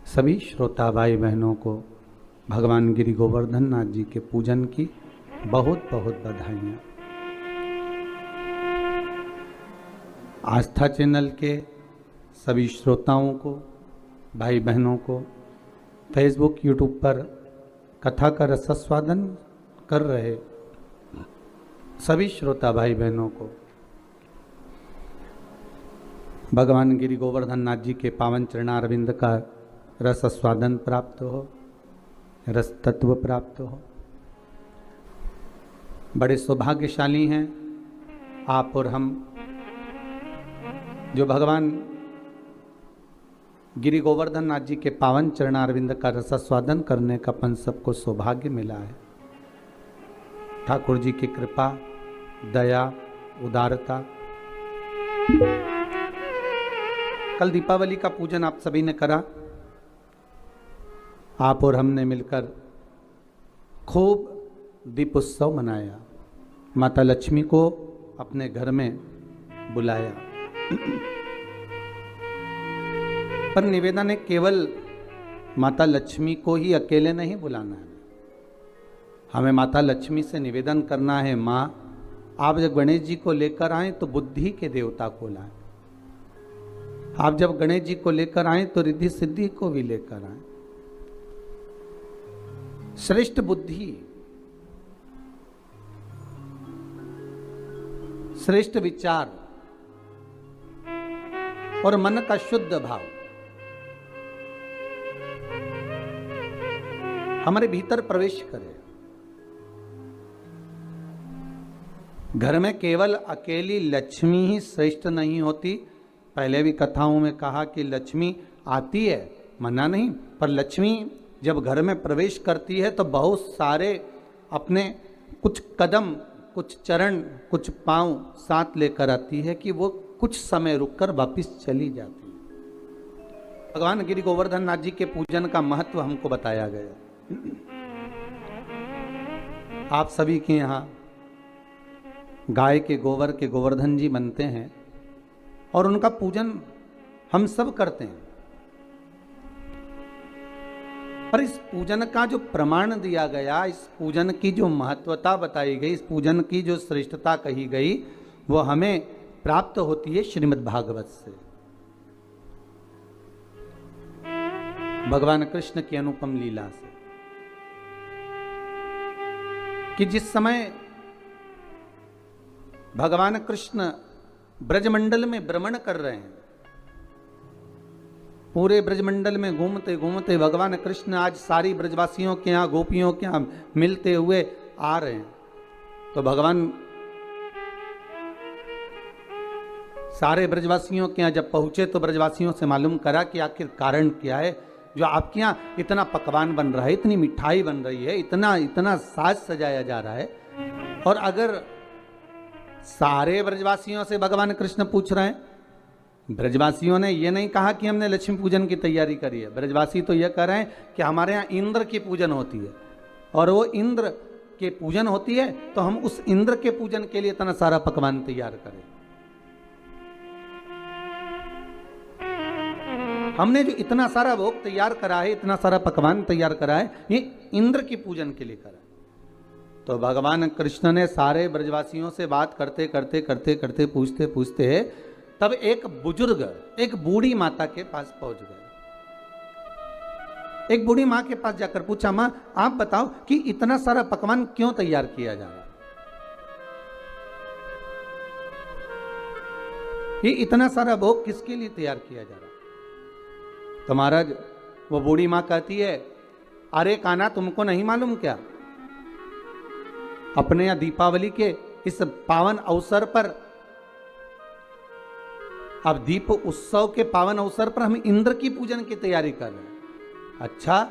सभी श्रोता भाई बहनों को भगवान गिरि गोवर्धन नाथ जी के पूजन की बहुत बहुत बधाइयाँ। आस्था चैनल के सभी श्रोताओं को, भाई बहनों को, फेसबुक यूट्यूब पर कथा का रसास्वादन कर रहे सभी श्रोता भाई बहनों को भगवान गिरि गोवर्धन नाथ जी के पावन चरणारविंद का रस स्वादन प्राप्त हो, रस तत्व प्राप्त हो। बड़े सौभाग्यशाली हैं आप और हम जो भगवान गिरि गोवर्धन नाथ जी के पावन चरणारविंद का रस स्वादन करने का अपन सबको सौभाग्य मिला है। ठाकुर जी की कृपा, दया, उदारता। कल दीपावली का पूजन आप सभी ने करा। आप और हमने मिलकर खूब दीपोत्सव मनाया, माता लक्ष्मी को अपने घर में बुलाया। पर निवेदन है, केवल माता लक्ष्मी को ही अकेले नहीं बुलाना है। हमें माता लक्ष्मी से निवेदन करना है, माँ आप जब गणेश जी को लेकर आए तो बुद्धि के देवता को लाएं। आप जब गणेश जी को लेकर आए तो रिद्धि सिद्धि को भी लेकर आए। श्रेष्ठ बुद्धि, श्रेष्ठ विचार और मन का शुद्ध भाव हमारे भीतर प्रवेश करे। घर में केवल अकेली लक्ष्मी ही श्रेष्ठ नहीं होती। पहले भी कथाओं में कहा कि लक्ष्मी आती है, मना नहीं, पर लक्ष्मी जब घर में प्रवेश करती है तो बहुत सारे अपने कुछ कदम, कुछ चरण, कुछ पांव साथ लेकर आती है कि वो कुछ समय रुककर वापस चली जाती है। भगवान गिरि गोवर्धन नाथ जी के पूजन का महत्व हमको बताया गया। आप सभी के यहाँ गाय के गोबर के गोवर्धन जी बनते हैं और उनका पूजन हम सब करते हैं। पर इस पूजन का जो प्रमाण दिया गया, इस पूजन की जो महत्वता बताई गई, इस पूजन की जो श्रेष्ठता कही गई, वो हमें प्राप्त होती है श्रीमद् भागवत से। भगवान कृष्ण की अनुपम लीला से कि जिस समय भगवान कृष्ण ब्रजमंडल में भ्रमण कर रहे हैं, पूरे ब्रजमंडल में घूमते घूमते भगवान कृष्ण आज सारी ब्रजवासियों के यहाँ, गोपियों के यहाँ मिलते हुए आ रहे हैं। तो भगवान सारे ब्रजवासियों के यहाँ जब पहुंचे तो ब्रजवासियों से मालूम करा कि आखिर कारण क्या है जो आपके यहाँ इतना पकवान बन रहा है, इतनी मिठाई बन रही है, इतना इतना साज सजाया जा रहा है। और अगर सारे ब्रजवासियों से भगवान कृष्ण पूछ रहे हैं, ब्रजवासियों ने ये नहीं कहा कि हमने लक्ष्मी पूजन की तैयारी करी है। ब्रजवासी तो ये कह रहे हैं कि हमारे यहाँ इंद्र की पूजन होती है और वो इंद्र के पूजन होती है तो हम उस इंद्र के पूजन के लिए इतना सारा पकवान तैयार करें। हमने जो इतना सारा भोग तैयार करा है, इतना सारा पकवान तैयार करा है, ये इंद्र की पूजन के लिए करा है। तो भगवान कृष्ण ने सारे ब्रजवासियों से बात करते करते करते करते पूछते पूछते तब एक बुजुर्ग, एक बूढ़ी माता के पास पहुंच गए। एक बूढ़ी माँ के पास जाकर पूछा, माँ आप बताओ कि इतना सारा पकवान क्यों तैयार किया जा रहा है? ये इतना सारा भोग किसके लिए तैयार किया जा रहा है? तो महाराज वो बूढ़ी माँ कहती है, अरे कान्हा तुमको नहीं मालूम क्या, अपने यहाँ दीपावली के इस पावन अवसर पर, अब दीप उत्सव के पावन अवसर पर हम इंद्र की पूजन की तैयारी कर रहे हैं। अच्छा,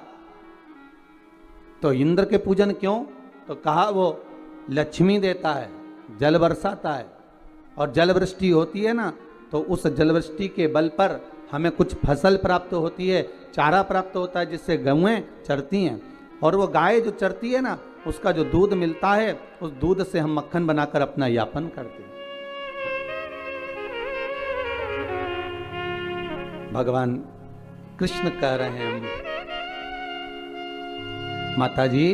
तो इंद्र के पूजन क्यों? तो कहा वो लक्ष्मी देता है, जल बरसाता है और जल वृष्टि होती है ना, तो उस जल वृष्टि के बल पर हमें कुछ फसल प्राप्त होती है, चारा प्राप्त होता है जिससे गौएं चरती हैं, और वो गाय जो चरती है ना, उसका जो दूध मिलता है, उस दूध से हम मक्खन बनाकर अपना यापन करते हैं। भगवान कृष्ण कह रहे हैं माता जी,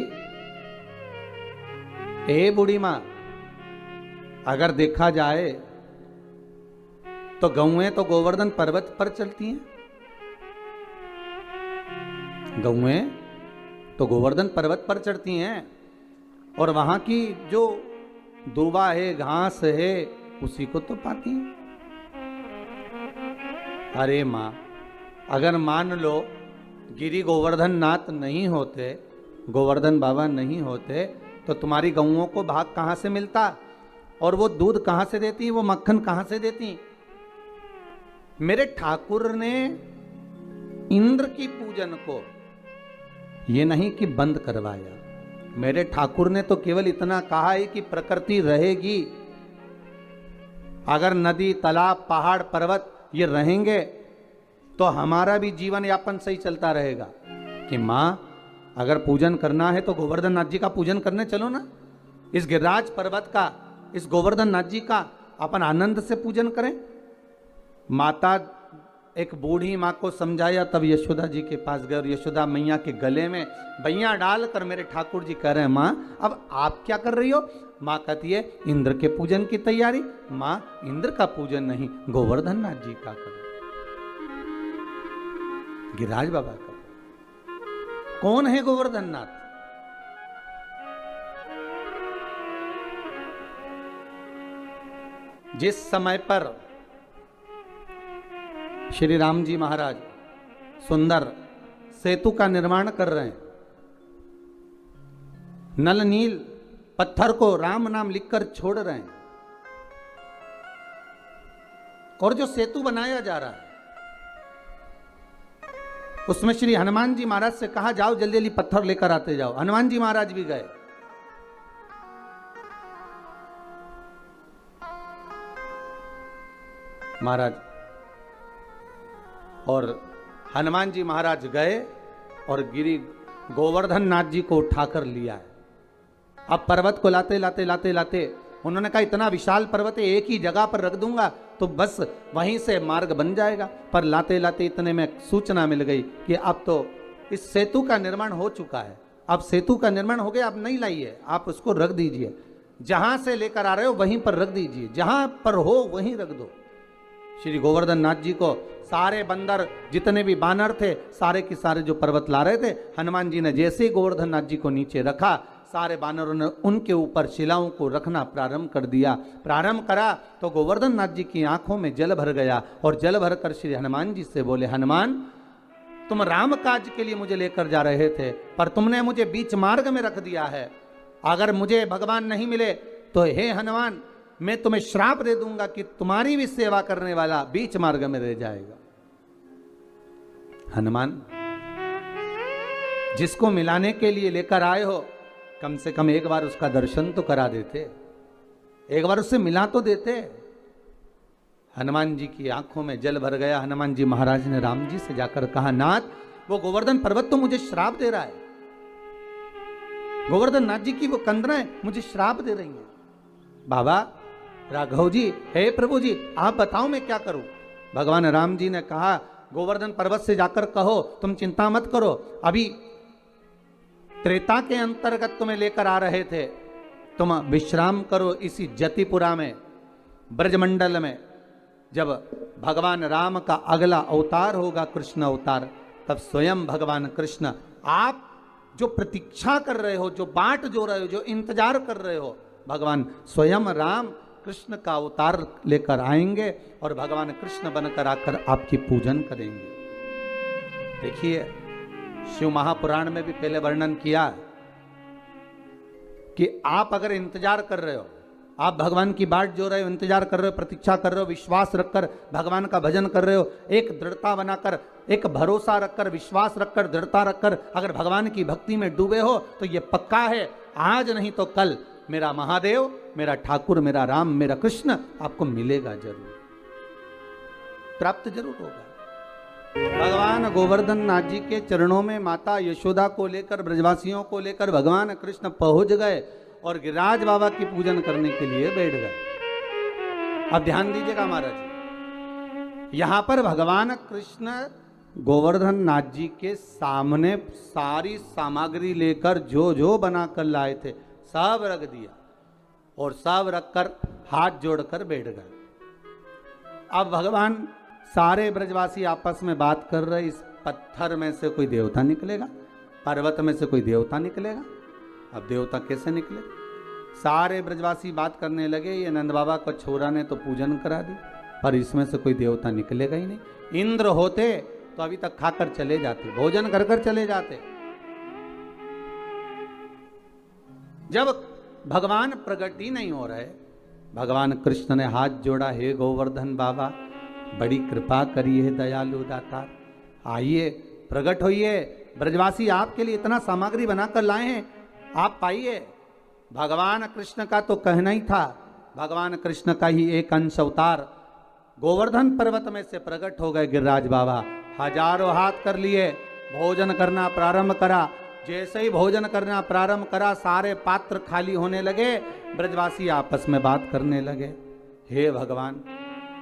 ए बूढ़ी मां, अगर देखा जाए तो गौएं तो गोवर्धन पर्वत पर चलती हैं। गौएं तो गोवर्धन पर्वत पर चढ़ती हैं और वहां की जो दूबा है, घास है, उसी को तो पाती हैं। अरे मां, अगर मान लो गिरी गोवर्धन नाथ नहीं होते, गोवर्धन बाबा नहीं होते, तो तुम्हारी गौओं को भाग कहां से मिलता और वो दूध कहां से देती, वो मक्खन कहां से देती। मेरे ठाकुर ने इंद्र की पूजन को ये नहीं कि बंद करवाया, मेरे ठाकुर ने तो केवल इतना कहा है कि प्रकृति रहेगी। अगर नदी, तालाब, पहाड़, पर्वत ये रहेंगे तो हमारा भी जीवन यापन सही चलता रहेगा। कि मां, अगर पूजन करना है तो गोवर्धन नाथ जी का पूजन करने चलो ना, इस गिरिराज पर्वत का, इस गोवर्धन नाथ जी का अपन आनंद से पूजन करें। माता एक बूढ़ी माँ को समझाया, तब यशोदा जी के पास गए और यशोदा मैया के गले में बैया डालकर मेरे ठाकुर जी कह रहे हैं, माँ अब आप क्या कर रही हो। माँ कहती है, इंद्र के पूजन की तैयारी। माँ, इंद्र का पूजन नहीं, गोवर्धन नाथ जी का करो, गिरिराज बाबा का। कौन है गोवर्धन नाथ? जिस समय पर श्री राम जी महाराज सुंदर सेतु का निर्माण कर रहे हैं, नल नील पत्थर को राम नाम लिखकर छोड़ रहे हैं, और जो सेतु बनाया जा रहा है उसमें श्री हनुमान जी महाराज से कहा, जाओ जल्दी जल्दी पत्थर लेकर आते जाओ। हनुमान जी महाराज भी गए। महाराज और हनुमान जी महाराज गए और गिरी गोवर्धन नाथ जी को उठाकर लिया है। अब पर्वत को लाते लाते लाते लाते उन्होंने कहा, इतना विशाल पर्वत है, एक ही जगह पर रख दूंगा तो बस वहीं से मार्ग बन जाएगा। पर लाते लाते इतने में सूचना मिल गई कि अब तो इस सेतु का निर्माण हो चुका है, अब सेतु का निर्माण हो गया, अब नहीं लाइए, आप उसको रख दीजिए, जहां से लेकर आ रहे हो वहीं पर रख दीजिए, जहां पर हो वहीं रख दो। श्री गोवर्धन नाथ जी को सारे बंदर, जितने भी बानर थे, सारे के सारे जो पर्वत ला रहे थे, हनुमान जी ने जैसे ही गोवर्धन नाथ जी को नीचे रखा, सारे बानरों ने उनके ऊपर शिलाओं को रखना प्रारंभ कर दिया। प्रारंभ करा तो गोवर्धन नाथ जी की आंखों में जल भर गया और जल भर कर श्री हनुमान जी से बोले, हनुमान तुम राम काज के लिए मुझे लेकर जा रहे थे, पर तुमने मुझे बीच मार्ग में रख दिया है। अगर मुझे भगवान नहीं मिले तो हे हनुमान, मैं तुम्हें श्राप दे दूंगा कि तुम्हारी भी सेवा करने वाला बीच मार्ग में रह जाएगा। हनुमान, जिसको मिलाने के लिए लेकर आए हो, कम से कम एक बार उसका दर्शन तो करा देते, एक बार उससे मिला तो देते। हनुमान जी की आंखों में जल भर गया। हनुमान जी महाराज ने राम जी से जाकर कहा, नाथ वो गोवर्धन पर्वत तो मुझे श्राप दे रहा है, गोवर्धन नाथ जी की वो कंदराएं मुझे श्राप दे रही हैं। बाबा राघव जी, हे प्रभु जी, आप बताओ मैं क्या करूं। भगवान राम जी ने कहा, गोवर्धन पर्वत से जाकर कहो तुम चिंता मत करो, अभी त्रेता के अंतर्गत तुम्हें लेकर आ रहे थे, तुम विश्राम करो इसी जतिपुरा में, ब्रजमंडल में। जब भगवान राम का अगला अवतार होगा, कृष्ण अवतार, तब स्वयं भगवान कृष्ण, आप जो प्रतीक्षा कर रहे हो, जो बाट जो रहे हो, जो इंतजार कर रहे हो, भगवान स्वयं राम कृष्ण का अवतार लेकर आएंगे और भगवान कृष्ण बनकर आकर आपकी पूजन करेंगे। देखिए, शिव महापुराण में भी पहले वर्णन किया कि आप अगर इंतजार कर रहे हो, आप भगवान की बाट जो रहे हो, इंतजार कर रहे हो, प्रतीक्षा कर रहे हो, विश्वास रखकर भगवान का भजन कर रहे हो, एक दृढ़ता बनाकर, एक भरोसा रखकर, विश्वास रखकर, दृढ़ता रखकर अगर भगवान की भक्ति में डूबे हो, तो ये पक्का है, आज नहीं तो कल मेरा महादेव, मेरा ठाकुर, मेरा राम, मेरा कृष्ण आपको मिलेगा जरूर, प्राप्त जरूर होगा। भगवान गोवर्धन नाथ जी के चरणों में माता यशोदा को लेकर, ब्रजवासियों को लेकर भगवान कृष्ण पहुंच गए और गिरिराज बाबा की पूजन करने के लिए बैठ गए। अब ध्यान दीजिएगा महाराज, यहां पर भगवान कृष्ण गोवर्धन नाथ जी के सामने सारी सामग्री लेकर जो जो बनाकर लाए थे सब रख दिया और सब रखकर हाथ जोड़कर बैठ गए। अब भगवान सारे ब्रजवासी आपस में बात कर रहे, इस पत्थर में से कोई देवता निकलेगा, पर्वत में से कोई देवता निकलेगा। अब देवता कैसे निकले? सारे ब्रजवासी बात करने लगे, ये नंद बाबा को छोरा ने तो पूजन करा दी, पर इसमें से कोई देवता निकलेगा ही नहीं। इंद्र होते तो अभी तक खाकर चले जाते, भोजन कर कर चले जाते। जब भगवान प्रकट ही नहीं हो रहे, भगवान कृष्ण ने हाथ जोड़ा, हे गोवर्धन बाबा बड़ी कृपा करिए दयालु दाता, आइए प्रकट होइए, ब्रजवासी आपके लिए इतना सामग्री बनाकर लाए हैं, आप पाइए। भगवान कृष्ण का तो कहना ही था, भगवान कृष्ण का ही एक अंश अवतार गोवर्धन पर्वत में से प्रकट हो गए गिरिराज बाबा। हजारों हाथ कर लिए, भोजन करना प्रारंभ करा। जैसे ही भोजन करना प्रारंभ करा, सारे पात्र खाली होने लगे, ब्रजवासी आपस में बात करने लगे। हे भगवान,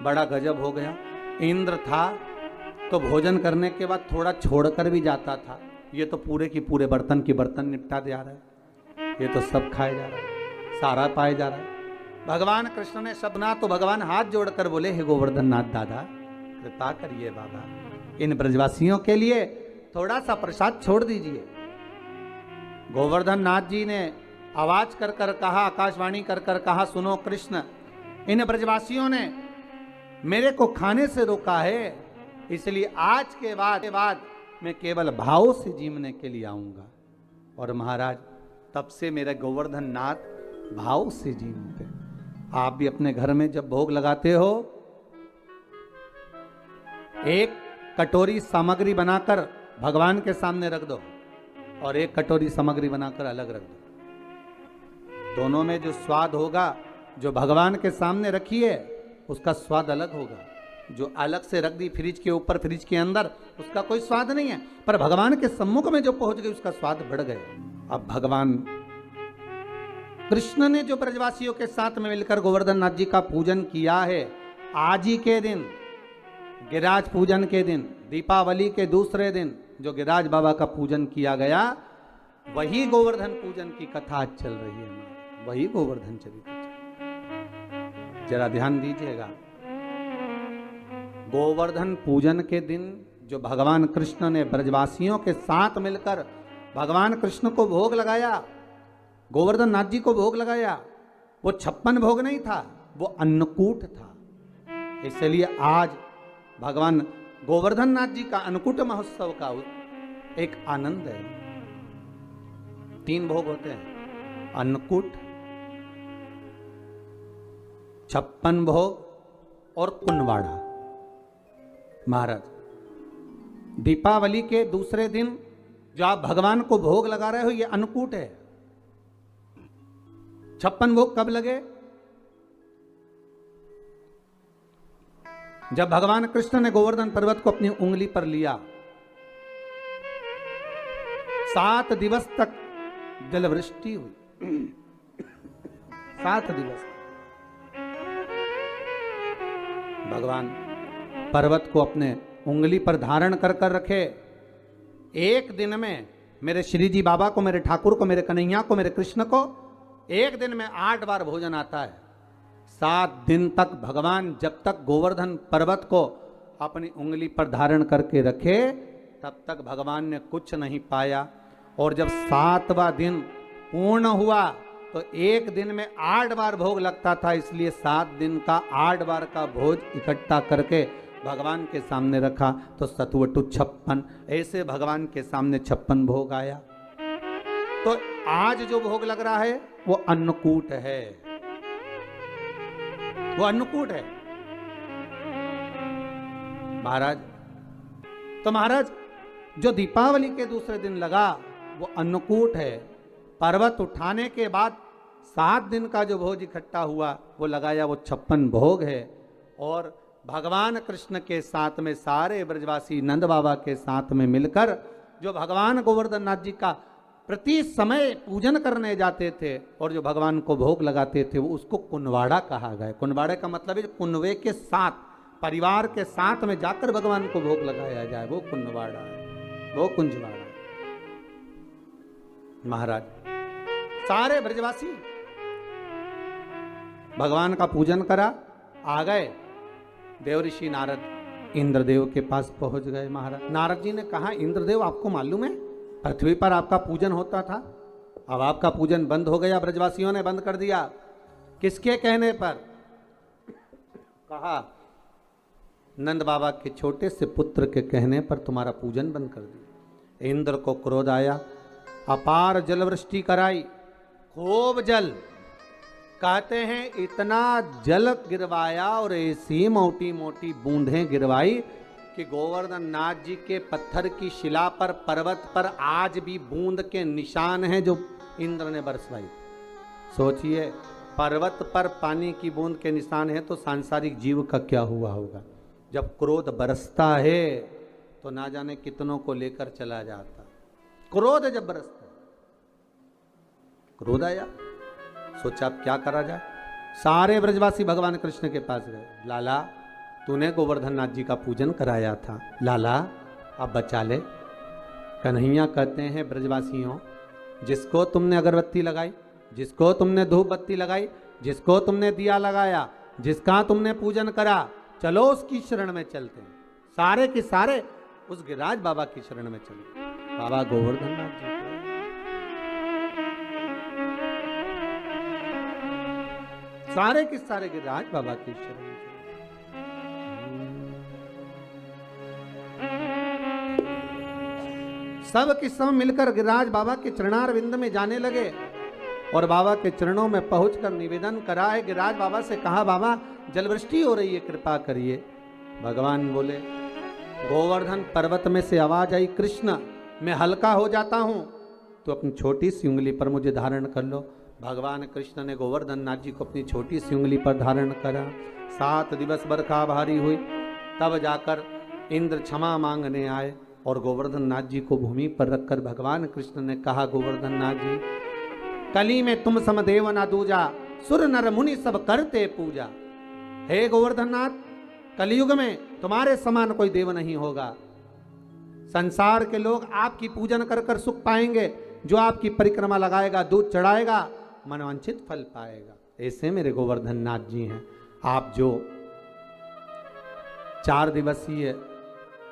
बड़ा गजब हो गया। इंद्र था तो भोजन करने के बाद थोड़ा छोड़कर भी जाता था, ये तो पूरे की पूरे बर्तन की बर्तन निपटा दे रहा है, ये तो सब खाए जा रहा है, सारा पाए जा रहा है। भगवान कृष्ण ने सब ना तो भगवान हाथ जोड़कर बोले, हे गोवर्धन नाथ दादा कृपा करिए बाबा, इन ब्रजवासियों के लिए थोड़ा सा प्रसाद छोड़ दीजिए। गोवर्धन नाथ जी ने आवाज कर कर कहा, आकाशवाणी कर कर कहा, सुनो कृष्ण, इन ब्रजवासियों ने मेरे को खाने से रोका है, इसलिए आज के बाद मैं केवल भाव से जीवने के लिए आऊंगा। और महाराज तब से मेरे गोवर्धन नाथ भाव से जीवते। आप भी अपने घर में जब भोग लगाते हो, एक कटोरी सामग्री बनाकर भगवान के सामने रख दो और एक कटोरी सामग्री बनाकर अलग रख दो। दोनों में जो स्वाद होगा, जो भगवान के सामने रखी है उसका स्वाद अलग होगा, जो अलग से रख दी फ्रिज के ऊपर फ्रिज के अंदर उसका कोई स्वाद नहीं है, पर भगवान के सम्मुख में जो पहुंच गई उसका स्वाद बढ़ गया। अब भगवान कृष्ण ने जो ब्रजवासियों के साथ में मिलकर गोवर्धन नाथ जी का पूजन किया है, आज ही के दिन गिरिराज पूजन के दिन, दीपावली के दूसरे दिन जो गिरिराज बाबा का पूजन किया गया, वही गोवर्धन पूजन की कथा आज चल रही है, वही गोवर्धन चरित्र। जरा ध्यान दीजिएगा, गोवर्धन पूजन के दिन जो भगवान कृष्ण ने ब्रजवासियों के साथ मिलकर भगवान कृष्ण को भोग लगाया, गोवर्धन नाथ जी को भोग लगाया, वो 56 भोग नहीं था, वो अन्नकूट था। इसलिए आज भगवान गोवर्धन नाथ जी का अन्नकूट महोत्सव का एक आनंद है। 3 भोग होते हैं, अन्नकूट, 56 भोग और कुनवाड़ा। महाराज दीपावली के दूसरे दिन जो आप भगवान को भोग लगा रहे हो, ये अन्नकूट है। 56 भोग कब लगे? जब भगवान कृष्ण ने गोवर्धन पर्वत को अपनी उंगली पर लिया, 7 दिवस तक जलवृष्टि हुई। 7 दिवस भगवान पर्वत को अपने उंगली पर धारण कर कर रखे। एक दिन में मेरे श्री जी बाबा को, मेरे ठाकुर को, मेरे कन्हैया को, मेरे कृष्ण को एक दिन में 8 बार भोजन आता है। 7 दिन तक भगवान जब तक गोवर्धन पर्वत को अपनी उंगली पर धारण करके रखे, तब तक भगवान ने कुछ नहीं पाया। और जब 7वां दिन पूर्ण हुआ तो एक दिन में 8 बार भोग लगता था, इसलिए 7 दिन का 8 बार का भोज इकट्ठा करके भगवान के सामने रखा, तो सतवटु 56, ऐसे भगवान के सामने 56 भोग आया। तो आज जो भोग लग रहा है वो अन्नकूट है, वो अन्नकूट है महाराज। तो महाराज जो दीपावली के दूसरे दिन लगा वो अन्नकूट है। पर्वत उठाने के बाद 7 दिन का जो भोज इकट्ठा हुआ वो लगाया, वो 56 भोग है। और भगवान कृष्ण के साथ में सारे ब्रजवासी नंद बाबा के साथ में मिलकर जो भगवान गोवर्धन नाथ जी का प्रति समय पूजन करने जाते थे और जो भगवान को भोग लगाते थे, वो उसको कुनवाड़ा कहा गया। कुनवाड़े का मतलब है कुनवे के साथ, परिवार के साथ में जाकर भगवान को भोग लगाया जाए, वो कुंजवाड़ा है, वो कुंजवाड़ा है। महाराज सारे ब्रजवासी भगवान का पूजन करा, आ गए। देवऋषि नारद इंद्रदेव के पास पहुंच गए। महाराज नारद जी ने कहा, इंद्रदेव आपको मालूम है पृथ्वी पर आपका पूजन होता था, अब आपका पूजन बंद हो गया, ब्रजवासियों ने बंद कर दिया। किसके कहने पर? कहा नंद बाबा के छोटे से पुत्र के कहने पर तुम्हारा पूजन बंद कर दिया। इंद्र को क्रोध आया, अपार जलवृष्टि कराई, खूब जल, कहते हैं इतना जल गिरवाया और ऐसी मोटी मोटी बूंदें गिरवाई कि गोवर्धन नाथ जी के पत्थर की शिला पर, पर्वत पर आज भी बूंद के निशान हैं जो इंद्र ने बरसवाई। सोचिए, पर्वत पर पानी की बूंद के निशान है तो सांसारिक जीव का क्या हुआ होगा। जब क्रोध बरसता है तो ना जाने कितनों को लेकर चला जाता। क्रोध जब बरसता, क्रोध आया, सोचा अब क्या करा जाए। सारे ब्रजवासी भगवान कृष्ण के पास गए। लाला, तूने गोवर्धन नाथ जी का पूजन कराया था, लाला अब बचा ले। कन्हैया कहते हैं, ब्रजवासियों, जिसको तुमने अगरबत्ती लगाई, जिसको तुमने धूप बत्ती लगाई, जिसको तुमने दिया लगाया, जिसका तुमने पूजन करा, चलो उसकी शरण में चलते हैं। सारे के सारे उस गिरिराज बाबा की शरण में चले। बाबा गोवर्धन नाथ जी, सारे के सारे गिरिराज बाबा की शरण में चले। सब के सब मिलकर गिरिराज बाबा के चरणारविंद में जाने लगे और बाबा के चरणों में पहुंचकर निवेदन करा है। गिरिराज बाबा से कहा, बाबा जलवृष्टि हो रही है, कृपा करिए। भगवान बोले, गोवर्धन पर्वत में से आवाज आई, कृष्ण मैं हल्का हो जाता हूं, तो अपनी छोटी सी उंगली पर मुझे धारण कर लो। भगवान कृष्ण ने गोवर्धन नाथ जी को अपनी छोटी सी उंगली पर धारण करा। 7 दिवस बरखा भारी हुई, तब जाकर इंद्र क्षमा मांगने आए और गोवर्धन नाथ जी को भूमि पर रखकर भगवान कृष्ण ने कहा, गोवर्धन नाथ जी, कली में तुम समदेव ना दूजा, सुर नर मुनि सब करते पूजा। हे गोवर्धन नाथ, कलयुग में तुम्हारे समान कोई देव नहीं होगा। संसार के लोग आपकी पूजन कर कर सुख पाएंगे। जो आपकी परिक्रमा लगाएगा, दूध चढ़ाएगा, मनवांछित फल पाएगा। ऐसे मेरे गोवर्धन नाथ जी हैं। आप जो 4 दिवसीय,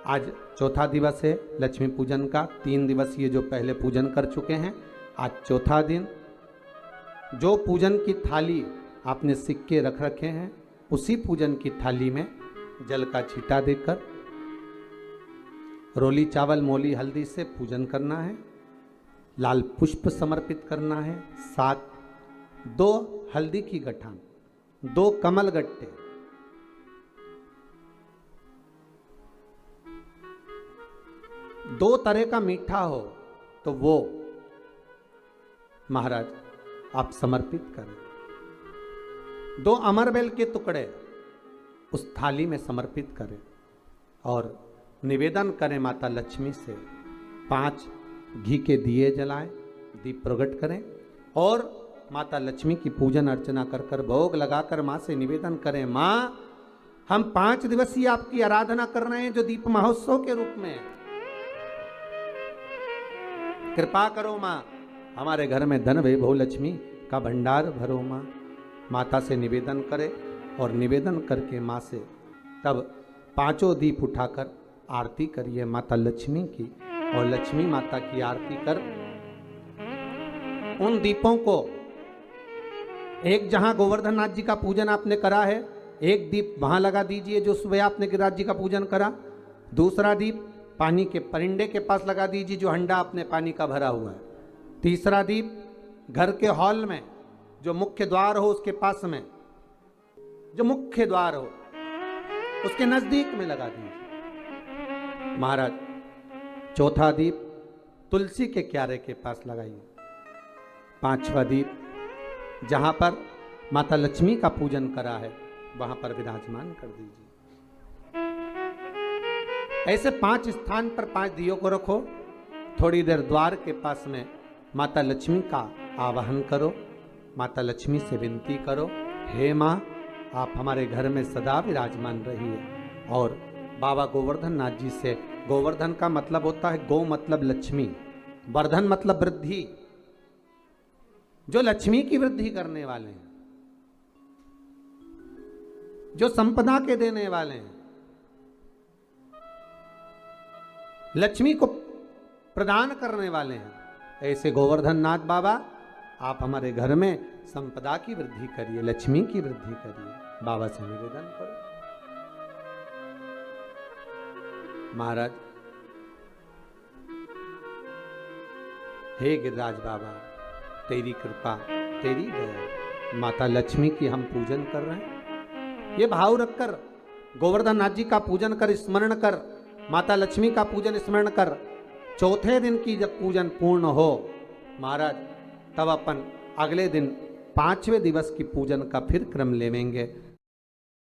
आज चौथा दिवस है लक्ष्मी पूजन का, 3 दिवसीय जो पहले पूजन कर चुके हैं, आज चौथा दिन, जो पूजन की थाली आपने सिक्के रख रखे हैं, उसी पूजन की थाली में जल का छींटा देकर रोली चावल मोली हल्दी से पूजन करना है। लाल पुष्प समर्पित करना है। 7 2 हल्दी की गठान, 2 कमल गट्टे, 2 तरह का मीठा हो तो वो महाराज आप समर्पित करें। 2 अमरबेल के टुकड़े उस थाली में समर्पित करें और निवेदन करें माता लक्ष्मी से। 5 घी के दिए जलाएं, दीप प्रकट करें और माता लक्ष्मी की पूजन अर्चना कर कर भोग लगाकर माँ से निवेदन करें, माँ हम 5 दिवसीय आपकी आराधना कर रहे हैं जो दीप महोत्सव के रूप में। कृपा करो माँ, हमारे घर में धन वैभव लक्ष्मी का भंडार भरो माँ। माता से निवेदन करे और निवेदन करके माँ से तब 5 दीप उठाकर आरती करिए माता लक्ष्मी की और लक्ष्मी माता की आरती कर उन दीपों को, एक जहां गोवर्धन नाथ जी का पूजन आपने करा है, एक दीप वहां लगा दीजिए जो सुबह आपने गिरिराज जी का पूजन करा। दूसरा दीप पानी के परिंडे के पास लगा दीजिए जो हंडा आपने पानी का भरा हुआ है। तीसरा दीप घर के हॉल में जो मुख्य द्वार हो उसके पास में, जो मुख्य द्वार हो उसके नजदीक में लगा दीजिए महाराज। चौथा दीप तुलसी के क्यारे के पास लगाइए। 5वां दीप जहां पर माता लक्ष्मी का पूजन करा है वहां पर विराजमान कर दीजिए। ऐसे 5 स्थान पर 5 दियों को रखो। थोड़ी देर द्वार के पास में माता लक्ष्मी का आवाहन करो, माता लक्ष्मी से विनती करो, हे माँ आप हमारे घर में सदा विराजमान रहिए। और बाबा गोवर्धन नाथ जी से, गोवर्धन का मतलब होता है गौ मतलब लक्ष्मी, वर्धन मतलब वृद्धि, जो लक्ष्मी की वृद्धि करने वाले हैं, जो संपदा के देने वाले हैं, लक्ष्मी को प्रदान करने वाले हैं, ऐसे गोवर्धन नाथ बाबा आप हमारे घर में संपदा की वृद्धि करिए, लक्ष्मी की वृद्धि करिए। बाबा से निवेदन करो। महाराज, हे गिरिराज बाबा, तेरी कृपा, तेरी दया, माता लक्ष्मी की हम पूजन कर रहे हैं। ये भाव रखकर गोवर्धन नाथ जी का पूजन कर, स्मरण कर, माता लक्ष्मी का पूजन स्मरण कर। चौथे दिन की जब पूजन पूर्ण हो महाराज, तब अपन अगले दिन 5वें दिवस की पूजन का फिर क्रम लेवेंगे।